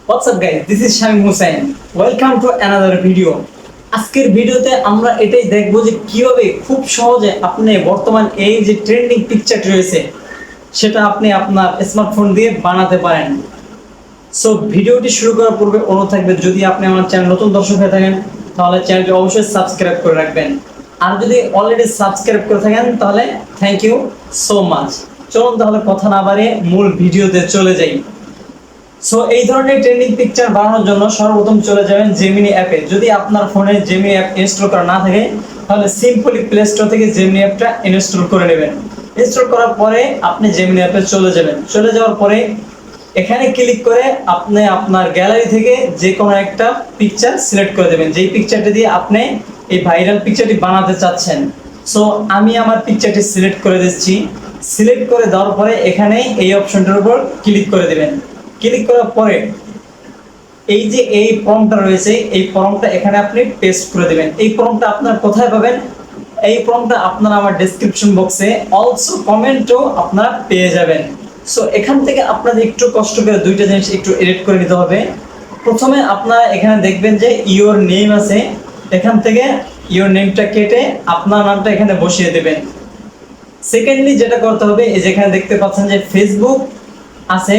What's up guys, this is Shamim Hussain. Welcome to another video. আজকের ভিডিওতে আমরা এটাই দেখব যে কিভাবে খুব সহজে আপনি বর্তমান এই যে ট্রেন্ডিং পিকচারটি রয়েছে সেটা আপনি আপনার স্মার্টফোন দিয়ে বানাতে পারেন। সো ভিডিওটি শুরু করার পূর্বে অনুরোধ থাকবে, যদি আপনি আমার চ্যানেল নতুন দর্শক হয়ে থাকেন তাহলে চ্যানেলটি অবশ্যই সাবস্ক্রাইব করে রাখবেন, আর যদি অলরেডি সাবস্ক্রাইব করে থাকেন তাহলে থ্যাংক ইউ সো মাচ। চলুন তাহলে কথা না বাড়িয়ে মূল ভিডিওতে চলে যাই। সো এই ধরনের ট্রেন্ডিং পিকচার বানানোর জন্য সর্বপ্রথম চলে যাবেন জেমিনি অ্যাপে। যদি আপনার ফোনে জেমিনি অ্যাপ ইনস্টল করা না থাকে তাহলে সিম্পলি প্লে স্টোর থেকে জেমিনি অ্যাপটা ইনস্টল করে নেবেন। ইনস্টল করার পরে আপনি জেমিনি অ্যাপে চলে যাবেন। চলে যাওয়ার পরে এখানে ক্লিক করে আপনি আপনার গ্যালারি থেকে যে কোনো একটা পিকচার সিলেক্ট করে দেবেন, যেই পিকচারটি দিয়ে আপনি এই ভাইরাল পিকচারটি বানাতে চাচ্ছেন। সো আমি আমার পিকচারটি সিলেক্ট করে দিচ্ছি। সিলেক্ট করে দেওয়ার পরে এখানে এই অপশনটার উপর ক্লিক করে দেবেন। ক্লিক করার পরে এই যে এই প্রম্পটটা রয়েছে, এই প্রম্পটটা এখানে আপনি পেস্ট করে দিবেন। এই প্রম্পটটা আপনারা কোথায় পাবেন? এই প্রম্পটটা আপনারা আমার ডেসক্রিপশন বক্সে অলসো কমেন্টও আপনারা পেয়ে যাবেন। সো এখান থেকে আপনাদের একটু কষ্ট করে দুইটা জিনিস একটু এডিট করে নিতে হবে। প্রথমে আপনারা এখানে দেখবেন যে ইওর নেম আছে, এখান থেকে ইওর নেমটা কেটে আপনার নামটা এখানে বসিয়ে দেবেন। সেকেন্ডলি যেটা করতে হবে, এই যেখানে দেখতে পাচ্ছেন যে ফেসবুক আছে,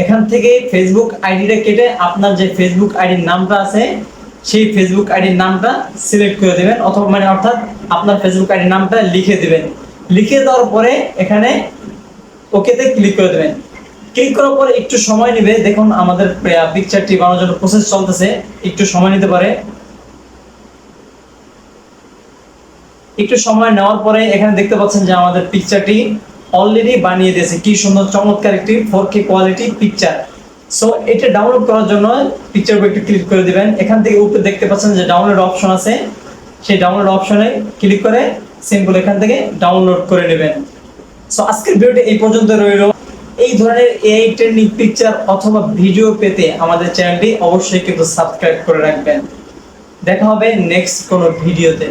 এখান থেকে ফেসবুক আইডিটা কেটে আপনার যে ফেসবুক আইডির নামটা আছে সেই ফেসবুক আইডির নামটা সিলেক্ট করে দেবেন, অথবা অর্থাৎ আপনার ফেসবুক আইডির নামটা লিখে দেবেন। লিখে দেওয়ার পরে এখানে ওকেতে ক্লিক করে দেবেন। ক্লিক করার পরে একটু সময় নেবে, দেখুন আমাদের পিকচারটি বানানোর জন্য প্রসেস চলতেছে, একটু সময় নিতে পারে। একটু সময় নেওয়ার পরে এখানে দেখতে পাচ্ছেন যে আমাদের পিকচারটি অলরেডি বানিয়ে দিয়েছে। কি সুন্দর চমৎকার একটি 4K কোয়ালিটি পিকচার। সো এটা ডাউনলোড করার জন্য পিকচার উপর একটু ক্লিক করে দিবেন। এখান থেকে উপরে দেখতে পাচ্ছেন যে ডাউনলোড অপশন আছে, সেই ডাউনলোড অপশনে ক্লিক করে সিম্পল এখান থেকে ডাউনলোড করে নেবেন। সো আজকের ভিডিওটি এই পর্যন্ত রইল। এই ধরনের এআই ট্রেন্ডিং পিকচার অথবা ভিডিও পেতে আমাদের চ্যানেলটি অবশ্যই কিন্তু সাবস্ক্রাইব করে রাখবেন। দেখা হবে নেক্সট কোনো ভিডিওতে।